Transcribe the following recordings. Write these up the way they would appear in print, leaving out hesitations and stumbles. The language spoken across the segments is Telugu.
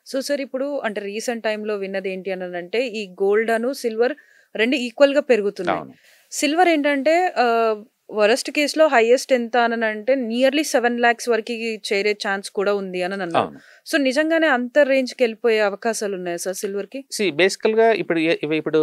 సో సార్ ఇప్పుడు అంటే రీసెంట్ టైమ్‌లో విన్నది ఏంటి అనంటే ఈ గోల్డ్ సిల్వర్ 2 ఈక్వల్‌గా పెరుగుతున్నాయి. అవును. సిల్వర్ ఏంటంటే వరస్ట్ కేస్‌లో హైయెస్ట్ ఎంత అనంటే నియర్లీ 7,00,000 వరకి చేరే ఛాన్స్ కూడా ఉంది అన్నారు. అవును. సో నిజంగానే అంత రేంజ్‌కెళ్ళిపోయే అవకాశాలు ఉన్నాయా సార్ సిల్వర్‌కి? బేసికల్‌గా ఇప్పుడు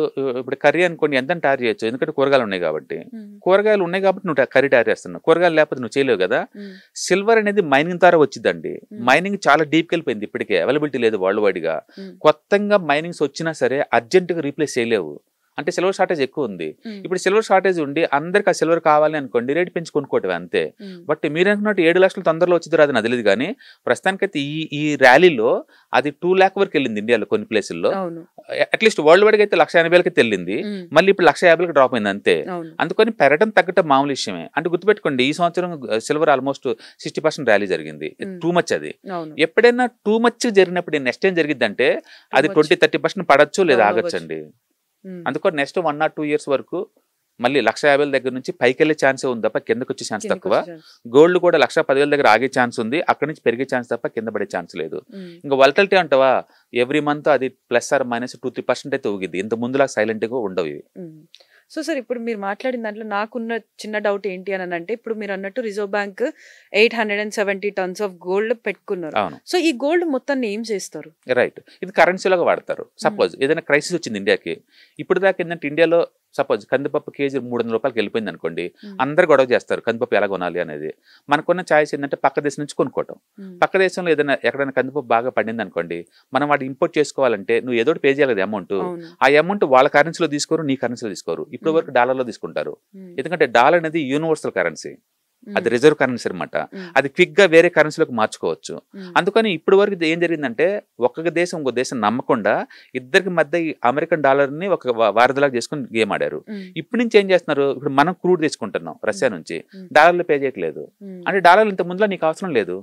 కర్రీ అనుకోండి ఎంతని తయారు చేయొచ్చు. ఎందుకంటే కూరగాయలు ఉన్నాయి కాబట్టి. హ్మ్. కూరగాయలు ఉన్నాయి కాబట్టి నువ్వు కర్రీ తయారు చేస్తున్నావు. కూరగాయలు లేకపోతే నువ్వు చేయలేవు కదా! హ్మ్. సిల్వర్ అనేది మైనింగ్ ద్వారా వచ్చిద్దండి. హ్మ్. మైనింగ్ చాలా డీప్‌కెళ్ళిపోయింది ఇప్పటికే. అవైలబిలిటీ లేదు వరల్డ్ వైడ్‌గా. హ్మ్. కొత్తంగా మైనింగ్స్ వచ్చినా సరే అర్జెంట్‌గా రీప్లేస్ చేయలేవు. అంటే సిల్వర్ షార్టేజ్ ఎక్కువ ఉంది. హ్మ్. ఇప్పుడు సిల్వర్ షార్టేజ్ ఉండి అందరికి ఆ సిల్వర్ కావాలి అనుకోండి రేట్ పెంచి కొనుక్కోవటమే అంతే. హ్మ్. బట్ మీరు అనుకున్నట్టు 7 లక్షలు తొందరలో వచ్చిద్దో రాదో నాకు తెలీదు గానీ ప్రస్తుతానికైతే ఈ ఈ ర్యాలీలో అది 2,00,000 వరకు వెళ్ళింది ఇండియాలో కొన్ని ప్లేసుల్లో. అవును. అట్లీస్ట్ వరల్డ్ వైడ్‌గా అయితే 1,50,000కి వెళ్ళింది. హ్మ్. మళ్ళీ ఇప్పుడు 1,50,000కి డ్రాప్ అయింది అంతే. అవును. అందుకని పెరగడం తగ్గటం మామూలు విషయమే. అంటే గుర్తుపెట్టుకోండి ఈ సంవత్సరం సిల్వర్ ఆల్మోస్ట్ 60% ర్యాలీ జరిగింది. హ్మ్. టూ మచ్ అది. అవును. ఎప్పుడైనా టూ మచ్ జరిగినప్పుడు నెక్స్ట్ ఏం జరిగిద్దంటే అది టూ మచ్ 20-30% పడొచ్చు లేదా డౌన్ అవ్వచ్చు. ఆగొచ్చండి. హ్మ్. అందుకని నెక్స్ట్ 1 ఆర్ 2 ఇయర్స్ వరకు మళ్ళీ 1,50,000 దగ్గర నుంచి పైకెళ్ళే ఛాన్సే ఉంది తప్ప కిందకొచ్చే ఛాన్స్ తక్కువ. కిందకొచ్చే ఛాన్స్. గోల్డ్ కూడా 1,10,000 దగ్గర ఆగే ఛాన్స్ ఉంది. అక్కడి నుంచి పెరిగే ఛాన్స్ తప్ప కింద పడే ఛాన్స్ లేదు. హ్మ్. ఇంకా వోలటిలిటీ అంటావా ఎవ్రీ మంత్ అది ప్లస్ ఆర్ మైనస్ 2-3% అయితే ఊగిద్ది. ఇంత ముందులా సైలెంట్‌గా ఉండవు ఇవి. హ్మ్. సో సార్ ఇప్పుడు మీరు మాట్లాడిన దాంట్లో నాకున్న చిన్న డౌట్ ఏంటి అనంటే ఇప్పుడు మీరన్నట్టు reserve bank 870 tons of gold పెట్టుకున్నారు. అవును. సో ఈ గోల్డ్ మొత్తాన్ని ఏం చేస్తారు? రైట్. ఇది కరెన్సీలాగా వాడతారు. సపోజ్ ఏదైనా క్రైసిస్ వచ్చింది ఇండియాకి. ఇప్పుడు దాకా ఏంటంటే ఇండియాలో సపోజ్ కందిపప్పు కేజీ ₹300కి వెళ్ళిపోయింది అనుకోండి. హ్మ్. అందరూ గొడవ చేస్తారు కందిపప్పు ఎలా కొనాలి అనేది. మనకున్న చాయిస్ ఏంటంటే పక్క దేశం నుంచి కొనుక్కోవటం. హ్మ్. పక్క దేశంలో ఏదైనా ఎక్కడైనా కందిపప్పు బాగా పండింది అనుకోండి. మనం వాటి ఇంపోర్ట్ చేసుకోవాలంటే నువ్వు ఏదో ఒకటి పే చేయాలి కదా అమౌంట్. అవును. ఆ అమౌంట్ వాళ్ళ కరెన్సీలో తీసుకోరు, నీ కరెన్సీలో తీసుకోరు. ఇప్పటి హ్మ్. వరకు డాలర్‌లో తీసుకుంటారు. హ్మ్. ఎందుకంటే డాలర్ అనేది యూనివర్సల్ కరెన్సీ. అది హ్మ్. రిజర్వ్ కరెన్సీ అనమాట. హ్మ్. అది క్విక్‌గా వేరే కరెన్సీలోకి మార్చుకోవచ్చు. హ్మ్. అందుకని ఇప్పటి వరకు ఇది ఏం జరిగిందంటే ఒక్క దేశం ఇంకో దేశం నమ్మకుండా ఇద్దరికి మధ్య ఈ అమెరికన్ డాలర్‌ని ఒక వారధిలాగా చేసుకొని గేమ్ ఆడారు. హ్మ్. ఇప్పటి నుంచి ఏం చేస్తున్నారు? ఇప్పుడు మనం క్రూడ్ తెచ్చుకుంటున్నాం రష్యా నుంచి. హ్మ్. డాలర్‌లో పే చేయట్లేదు. హ్మ్. అంటే డాలర్‌లు ఇంత ముందులా నీకు అవసరం లేదు.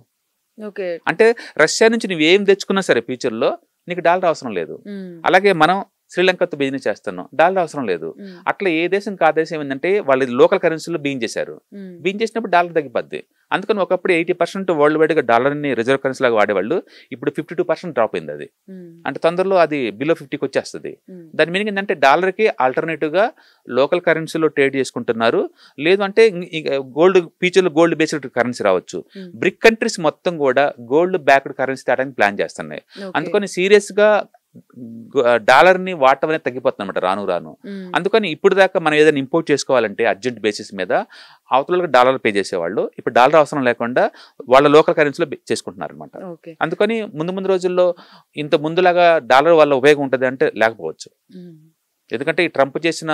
ఓకే. అంటే రష్యా నుంచి నువ్వేం తెచ్చుకున్నా సరే ఫ్యూచర్‌లో నీకు డాలర్ అవసరం లేదు. హ్మ్. అలాగే మనం శ్రీలంకతో బిజినెస్ చేస్తున్నాం. డాలర్ అవసరం లేదు. హ్మ్. అట్లా ఏ దేశం కా దేశం ఏందంటే వాళ్ళు లోకల్ కరెన్సీలో చేశారు. హ్మ్. చేసినప్పుడు డాలర్ తగ్గిపోద్ది. అందుకని ఒకప్పుడు 80% వరల్డ్ వైడ్‌గా డాలర్‌ని రిజర్వ్ కరెన్సీ లాగా వాడేవాళ్ళు. ఇప్పుడు 52% డ్రాప్ అయింది అది. హ్మ్. అంటే తొందరలో అది బిలో 50కి వచ్చేస్తది. హ్మ్. దాని మీనింగ్ ఏందంటే డాలర్‌కి ఆల్టర్‌నేటివ్‌గా లోకల్ కరెన్సీలో ట్రేడ్ చేసుకుంటున్నారు. లేదు అంటే గోల్డ్ ఫ్యూచర్‌లో గోల్డ్ బేస్డ్ కరెన్సీ రావచ్చు. హ్మ్. బ్రిక్ కంట్రీస్ మొత్తం కూడా గోల్డ్ బ్యాక్డ్ కరెన్సీ తేడానికి ప్లాన్ చేస్తున్నాయి. ఓకే. అందుకని సీరియస్‌గా డాలర్‌ని వాడటం అనేది తగ్గిపోతుందన్నమాట రాను రాను. హ్మ్. అందుకని ఇప్పుడు దాకా మనం ఏదైనా ఇంపోర్ట్ చేసుకోవాలంటే అర్జెంట్ బేసిస్ మీద అవతలోళ్ళకి డాలర్‌లు పే చేసేవాళ్ళు. ఇప్పుడు డాలర్ అవసరం లేకుండా వాళ్ళ లోకల్ కరెన్సీలో చేసుకుంటున్నారన్నమాట. ఓకే. అందుకని ముందు రోజుల్లో ఇంత ముందులాగా డాలర్ వల్ల ఉపయోగం ఉంటది అంటే లేకపోవచ్చు. హ్మ్. ఎందుకంటే ఈ ట్రంప్ చేసిన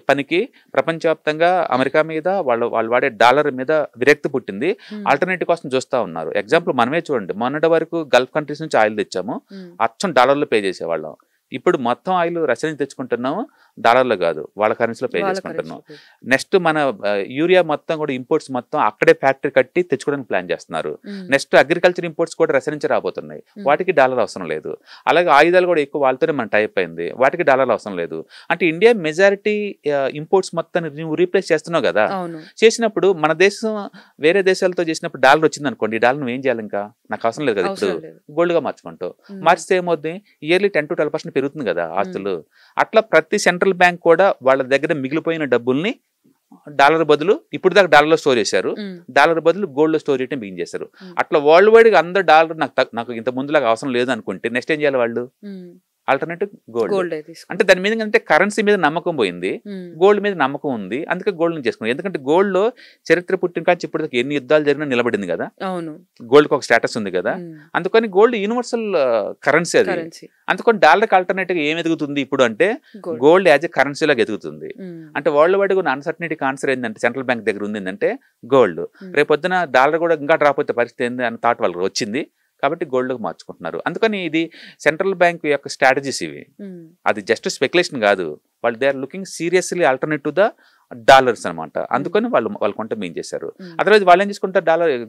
పనికి ప్రపంచవ్యాప్తంగా అమెరికా మీద వాళ్ళు వాడే డాలర్ మీద విరక్తి పుట్టింది. హ్మ్. ఆల్టర్నేటివ్ కోసం చూస్తా ఉన్నారు. ఎగ్జాంపుల్ మనమే చూడండి. మొన్నటి వరకు గల్ఫ్ కంట్రీస్ నుంచి ఆయిల్ తెచ్చాము. హ్మ్. అచ్చం డాలర్‌లో పే చేసేవాళ్ళం. ఇప్పుడు మొత్తం ఆయిల్ రష్యా నుంచి తెచ్చుకుంటున్నాము. డాలర్‌లో కాదు. వాళ్ళ కరెన్సీలో పే వాళ్ళ చేసుకుంటున్నాం. కరెన్సీ. నెక్స్ట్ మన యూరియా మొత్తం కూడా ఇంపోర్ట్స్ మొత్తం అక్కడే ఫ్యాక్టరీ కట్టి తెచ్చుకోవడానికి ప్లాన్ చేస్తున్నారు. హ్మ్. నెక్స్ట్ అగ్రికల్చర్ ఇంపోర్ట్స్ కూడా రష్యా నుంచి రాబోతున్నాయి. హ్మ్. వాటికి డాలర్ అవసరం లేదు. అలాగే ఆయుధాలు కూడా ఎక్కువ వాళ్ళతోనే మన టైప్ అయింది. వాటికి డాలర్ అవసరం లేదు. అంటే ఇండియా మెజారిటీ ఇంపోర్ట్స్ మొత్తాన్ని నువ్వు రీప్లేస్ చేస్తున్నావు కదా! అవును. చేసినప్పుడు మన దేశం వేరే దేశాలతో చేసినప్పుడు డాలర్ వచ్చిందనుకోండి. ఈ డాలర్ నువ్వేం చేయాలి ఇంకా? నాకు అవసరం లేదు కదా ఇప్పుడు. అవసరం లేదు. గోల్డ్‌గా మార్చుకుంటావు. హ్మ్. మార్చితే ఏమవుద్ది? ఇయర్లీ 10-12% పెరుగుతుంది కదా హ్మ్. ఆస్తులు. అట్లా ప్రతి సెంట్రల్ బ్యాంక్ కూడా వాళ్ళ దగ్గర మిగిలిపోయిన డబ్బుల్ని డాలర్ బదులు ఇప్పుడు దాకా డాలర్‌లో స్టోర్ చేశారు. హ్మ్. డాలర్ బదులు గోల్డ్‌లో స్టోర్ చేయడం బిగించేశారు. హ్మ్. అట్లా వరల్డ్ వైడ్‌గా అందరూ డాలర్ నాకు ఇంత ముందులాగా అవసరం లేదు అనుకుంటే నెక్స్ట్ ఏం చేయాలి వాళ్ళు? హ్మ్. Alternative gold. గోల్డే అంటే తీసుకుంటారు. దాని మీనింగ్ అంటే కరెన్సీ మీద నమ్మకం పోయింది. హ్మ్. గోల్డ్ మీద నమ్మకం ఉంది. అందుకే గోల్డ్‌ని చేసుకున్నారు. ఎందుకంటే గోల్డ్‌లో చరిత్ర పుట్టిన కాంచి ఇప్పటిదాకా ఎన్ని యుద్ధాలు జరిగినా నిలబడింది కదా! అవును. గోల్డ్‌కి ఒక స్టేటస్ ఉంది కదా! హ్మ్. అందుకని గోల్డ్ యూనివర్సల్ కరెన్సీ అది. కరెన్సీ. అందుకని డాలర్‌కి ఆల్టర్నేటివ్‌గా ఏం ఎదుగుతుంది ఇప్పుడు అంటే గోల్డ్. గోల్డ్ యాజ్ ఎ కరెన్సీలాగా ఎదుగుతుంది. హ్మ్. అంటే వరల్డ్ వైడ్‌గా ఉన్న అన్సర్టనిటీకి ఆన్సర్ ఏందంటే సెంట్రల్ బ్యాంక్ దగ్గర ఉంది ఏందంటే గోల్డ్. హ్మ్. రేపొద్దున డాలర్ కూడా ఇంకా డ్రాప్ అయితే పరిస్థితి ఏంది అన్న థాట్ వాళ్ళకి వచ్చింది. కాబట్టి గోల్డ్‌లోకి మార్చుకుంటున్నారు. అందుకని ఇది సెంట్రల్ బ్యాంక్ యొక్క స్ట్రాటజీస్ ఇవి. హ్మ్. అది జస్ట్ స్పెక్యులేషన్ కాదు. వాళ్ళు they are looking seriously alternate to the dollars అనమాట. హ్మ్. అందుకని వాళ్ళు కొంట మెయిన్ చేశారు. హ్మ్. అదర్వైజ్ వాళ్ళు ఏం చేసుకుంటారు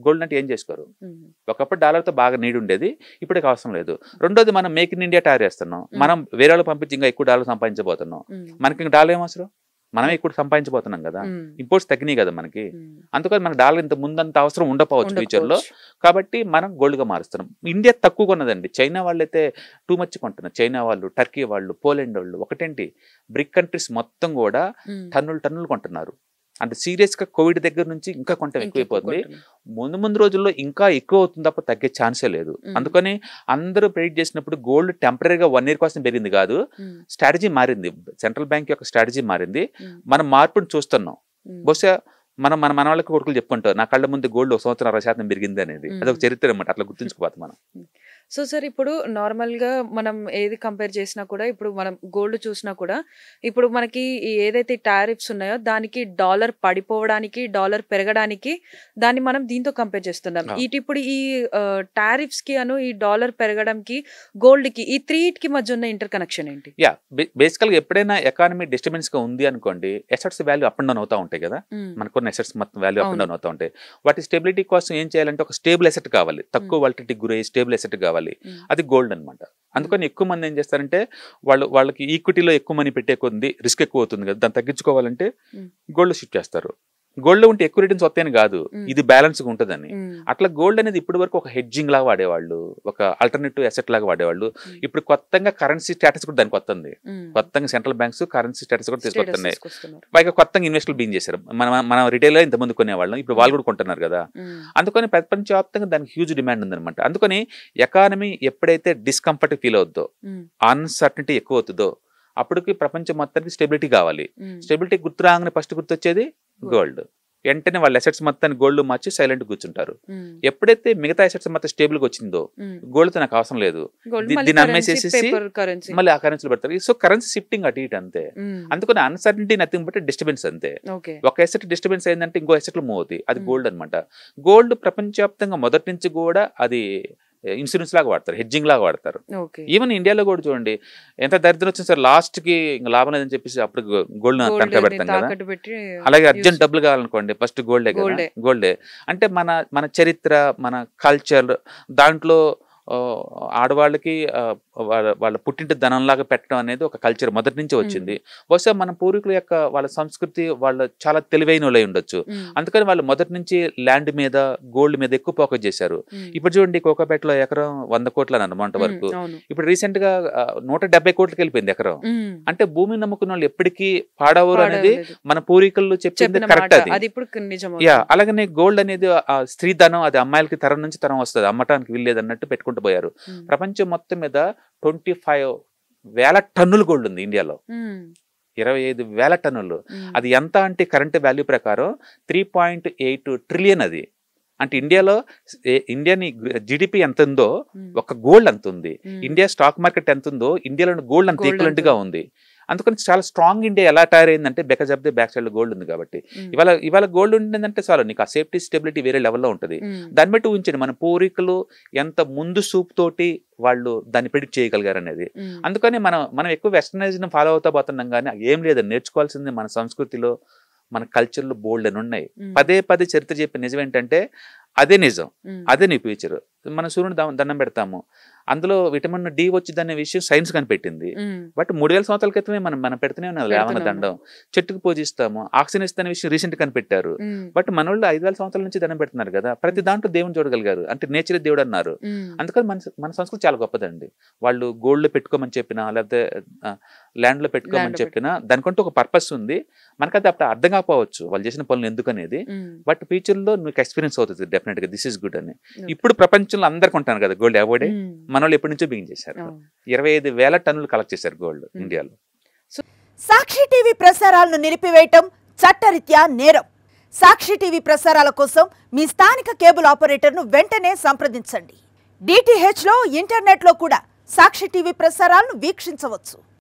గోల్డ్ అంటే ఏం చేసుకోరు. హ్మ్. ఒకప్పుడు డాలర్‌తో బాగా నీడ్ ఉండేది. ఇప్పటికి అవసరం లేదు. రెండోది మనం మేక్ ఇన్ ఇండియా తయారు చేస్తున్నాం. హ్మ్. మనం వేరే వాళ్ళకి పంపించి ఇంకా ఎక్కువ డాలర్ సంపాదించబోతున్నాం. హ్మ్. మనకి ఇంక డాలర్ ఏం అవసరం? మనమే ఎక్కువ సంపాదించబోతున్నాం కదా, ఉమ్, ఇంపోర్ట్స్ తగ్గినాయి కదా మనకి. ఉమ్, అందుకని మనకు డాలర్ ఇంత ముందంత అవసరం ఉండకపోవచ్చు ఫ్యూచర్లో. ఉండకపోవచ్చు. కాబట్టి మనం గోల్డ్గా మారుస్తున్నాం. ఇండియా తక్కువ కొన్నదండి, చైనా వాళ్ళు అయితే టూ మచ్ కొంటున్నారు. చైనా వాళ్ళు, టర్కీ వాళ్ళు, పోలాండ్ వాళ్ళు, ఒకటేంటి బ్రిక్ కంట్రీస్ మొత్తం కూడా ఉమ్, టన్నులు కొంటున్నారు. అంటే సీరియస్గా కోవిడ్ దగ్గర నుంచి ఇంకా కొంచెం ఇంకెక్కువ ఎక్కువైపోతుంది. కొంటున్నాం. ముందు రోజుల్లో ఇంకా ఎక్కువ అవుతుంది తప్ప తగ్గే ఛాన్సే లేదు. ఉమ్, అందుకని అందరూ ప్రెడిక్ట్ చేసినప్పుడు గోల్డ్ టెంపరీగా 1 year కోసం పెరిగింది కాదు, ఉమ్, స్ట్రాటజీ మారింది. సెంట్రల్ బ్యాంక్ యొక్క స్ట్రాటజీ మారింది. ఉమ్, మనం మార్పుని చూస్తున్నాం. ఉమ్, బహుశా మన వాళ్ళకి కొడుకులు చెప్పుకుంటారు, నా కళ్ళ ముందు గోల్డ్ 1 సంవత్సరం 60% పెరిగింది అనేది. అదొక ఉమ్. చరిత్ర అనమాట, అట్లా గుర్తుంచుకోవాలి మనం. సో సార్, ఇప్పుడు నార్మల్గా మనం ఏది కంపేర్ చేసినా కూడా, ఇప్పుడు మనం గోల్డ్ చూసినా కూడా, ఇప్పుడు మనకి ఈ ఏదైతే టారిఫ్స్ ఉన్నాయో దానికి డాలర్ పడిపోవడానికి, డాలర్ పెరగడానికి, దాన్ని మనం దీంతో కంపేర్ చేస్తున్నాం. అవును. ఇప్పుడు ఈ టారిఫ్స్ కి ఈ డాలర్ పెరగడానికి, గోల్డ్ కి, ఈ త్రీకి మధ్య ఉన్న ఇంటర్ కనెక్షన్ ఏంటి? యా, బేసికల్గా ఎప్పుడైనా ఎకానమీ డిస్టర్బెన్స్ గా ఉంది అనుకోండి, assets value up and down అవుతా ఉంటాయి కదా. ఉమ్, మనకున్న ఎసెట్స్ మొత్తం వాల్యూ అప్ అండ్ అవును. డౌన్ అవుతా ఉంటాయి. వాటి స్టెబిలిటీ కోసం ఏం చేయాలంటే ఒక స్టేబుల్ ఎసెట్ కావాలి, తక్కువ వాలిటీకి గురై స్టేబుల్ ఎసెట్ కావాలి. ఉమ్, అది గోల్డ్ అన్నమాట. అందుకని ఎక్కువ మంది ఏం చేస్తారంటే వాళ్ళకి ఈక్విటీలో ఎక్కువ మనీ పెట్టే కొద్ది రిస్క్ ఎక్కువ అవుతుంది కదా, దాన్ని తగ్గించుకోవాలంటే ఉమ్, గోల్డ్ షిఫ్ట్ చేస్తారు. గోల్డ్ ఉంటే ఎక్కువ రిటర్న్స్ వస్తాయని కాదు, ఉమ్, ఇది బ్యాలెన్స్గా ఉంటుందని. ఉమ్, అట్లా గోల్డ్ అనేది ఇప్పటి వరకు ఒక హెడ్జింగ్ లాగా వాడేవాళ్ళు, ఒక ఆల్టర్నేటివ్ అసెట్ లాగా వాడేవాళ్ళు. ఉమ్, ఇప్పుడు కొత్తగా కరెన్సీ స్టేటస్ కూడా దానికి వస్తుంది. ఉమ్, కొత్తగా సెంట్రల్ బ్యాంక్స్ కరెన్సీ స్టేటస్ కూడా స్టేటస్ తీసుకొస్తున్నాయి. తీసుకొస్తున్నారు. పైగా కొత్తగా ఇన్వెస్టర్లు బీన్ చేశారు. మనం రిటైల్లో ఇంతమంది కొనేవాళ్ళం, ఇప్పుడు వాళ్ళు కూడా కొంటున్నారు కదా. ఉమ్, అందుకని ప్రపంచవ్యాప్తంగా దానికి హ్యూజ్ డిమాండ్ ఉందన్నమాట. అందుకని ఎకానమీ ఎప్పుడైతే డిస్కంఫర్ట్ ఫీల్ అవుతుందో, ఉమ్, అన్సర్టనిటీ ఎక్కువ అవుతుందో, అప్పటికి ప్రపంచం మొత్తానికి స్టెబిలిటీ కావాలి. ఉమ్, స్టెబిలిటీ గుర్తు రాగానే ఫస్ట్ గుర్తొచ్చేది గోల్డ్. వెంటనే వాళ్ళ అసెట్స్ మొత్తాన్ని గోల్డ్ మార్చి సైలెంట్ కూర్చుంటారు. ఉమ్, ఎప్పుడైతే మిగతా అసెట్స్ మొత్తం స్టేబుల్గా వచ్చిందో, ఉమ్, గోల్డ్తో నాకు అవసరం లేదు, గోల్డ్ మళ్ళీ దీన్ని కరెన్సీ, అమ్మేసేసి పేపర్ కరెన్సీ. మళ్ళీ ఆ కరెన్సీలో పెడతారు. సో కరెన్సీ షిఫ్టింగ్ అటు ఇటు అంతే. ఉమ్, అందుకని అన్సర్టనిటీ నథింగ్ బట్ డిస్టర్బెన్స్ అంతే. ఓకే. ఒక ఎసెట్ డిస్టర్బెన్స్ అయిందంటే ఇంకో ఎసెట్లు మూవ్ అవుతాయి. అది ఉమ్, గోల్డ్ అన్నమాట. గోల్డ్ ప్రపంచవ్యాప్తంగా మొదటి నుంచి కూడా అది ఇన్సూరెన్స్ లాగా వాడతారు, హెడ్జింగ్ లాగా వాడతారు. ఓకే. ఈవెన్ ఇండియాలో కూడా చూడండి, ఎంత దరిద్రం వచ్చింది సార్, లాస్ట్ కి ఇంకా లాభం లేదని చెప్పేసి అప్పుడు గోల్డ్ గోల్డ్ తనఖా పెడతాం కదా. తాకట్టు పెట్టి అలాగే యూస్ అర్జెంట్ డబ్బులు కావాలనుకోండి, ఫస్ట్ గోల్డే కదా. గోల్డే. గోల్డే అంటే మన చరిత్ర, మన కల్చర్, దాంట్లో ఆడవాళ్ళకి వాళ్ళ పుట్టింటి ధనంలాగా పెట్టడం అనేది ఒక కల్చర్ మొదటి నుంచి వచ్చింది. బహుశా మన పూర్వీకుల యొక్క వాళ్ళ సంస్కృతి, వాళ్ళు చాలా తెలివైన వాళ్ళై ఉండొచ్చు. అందుకని వాళ్ళు మొదటి నుంచి ల్యాండ్ మీద, గోల్డ్ మీద ఎక్కువ ఫోకస్ చేశారు. ఇప్పుడు చూడండి, కోకాపేటలో ఎకరం 100 కోట్ల అన్నమాట వరకు. ఇప్పుడు రీసెంట్ గా 170 కోట్లకి వెళ్ళిపోయింది ఎకరం. అంటే భూమి నమ్ముకున్న వాళ్ళు ఎప్పటికీ పాడవరు అనేది మన పూర్వీకులు చెప్పింది కరెక్ట్. అది ఇప్పుడు నిజం. యా, అలాగనే గోల్డ్ అనేది స్త్రీ ధనం, అది అమ్మాయిలకి తరం నుంచి తరం వస్తుంది, అమ్మటానికి వీల్లేదు అన్నట్టు పెట్టుకుంటూ పోయారు. ప్రపంచం మొత్తం మీద 25,000 టన్నులు గోల్డ్ ఉంది ఇండియాలో. 25,000 టన్నులు. అది ఎంత అంటే కరెంట్ వాల్యూ ప్రకారం 3.8 ట్రిలియన్. అది అంటే ఇండియాని జీడిపి ఎంత ఉందో ఒక గోల్డ్ అంత ఉంది. ఇండియా స్టాక్ మార్కెట్ ఎంత ఉందో ఇండియాలో గోల్డ్ అంత ఈక్వలెంట్ గా ఉంది. అందుకని చాలా స్ట్రాంగ్ ఇండియా ఎలా తయారైందంటే because of the back side gold ఉంది కాబట్టి. ఇవాళ గోల్డ్ ఉండిందంటే చాలు, నీకు ఆ సేఫ్టీ స్టెబిలిటీ వేరే లెవెల్లో ఉంటుంది. దాన్ని బట్టి ఊహించండి మన పూర్వీకులు ఎంత ముందు సూప్ తోటి వాళ్ళు దాన్ని ప్రిడిక్ట్ చేయగలిగారు అనేది. అందుకని మనం ఎక్కువ వెస్టర్నైజ్ని ఫాలో అవుతా పోతున్నాం, కానీ ఏం లేదని నేర్చుకోవాల్సింది మన సంస్కృతిలో, మన కల్చర్లో బోల్డ్ అని ఉన్నాయి. పదే చరిత్ర చెప్పే నిజం ఏంటంటే అదే నిజం, అదే నీ ఫ్యూచర్. మన సూర్యుని దండం పెడతాము, అందులో విటమిన్ డి వచ్చిందనే విషయం సైన్స్ కనిపెట్టింది. బట్ 3000 సంవత్సరాల క్రితమే మనం పెడుతూనే ఉన్నాం లేవన దండం. చెట్టుకు పూజిస్తాము, ఆక్సిజన్ ఇస్తున్న విషయం రీసెంట్ కనిపెట్టారు. బట్ మన వాళ్ళు 5,000 సంవత్సరాల నుంచి దండం పెడుతున్నారు కదా. ప్రతి దాంట్లో దేవుని చూడగలిగారు, అంటే నేచర్ దేవుడు అన్నారు. అందుకని మన సంస్కృతి చాలా గొప్పదండి. వాళ్ళు గోల్డ్ లో పెట్టుకోమని చెప్పినా, లేకపోతే ల్యాండ్ లో పెట్టుకోమని చెప్పినా, దానికంటూ ఒక పర్పస్ ఉంది. మనకైతే అప్పుడు అర్థం కాకపోవచ్చు వాళ్ళు చేసిన పనులు ఎందుకు అనేది. బట్ ఫ్యూచర్ లో నీకు ఎక్స్పీరియన్స్ అవుతుంది డెఫినెట్ గా, దిస్ ఇస్ గుడ్ అని. ఇప్పుడు ప్రపంచంలో అందరికి ఉంటాను కదా గోల్డ్ అవార్డే. మన వాళ్ళు ఎప్పటి నుంచో బిగిన్ చేశారు. 25,000 టన్నులు కలెక్ట్ చేశారు గోల్డ్ ఇండియాలో. సాక్షి టీవీ ప్రసారాలను నిలిపివేయటం చట్టరీత్యా నేరం. సాక్షి టీవీ ప్రసారాల కోసం మీ స్థానిక కేబుల్ ఆపరేటర్ను వెంటనే సంప్రదించండి. DTH లో, ఇంటర్నెట్ లో కూడా సాక్షి టీవీ ప్రసారాలను వీక్షించవచ్చు.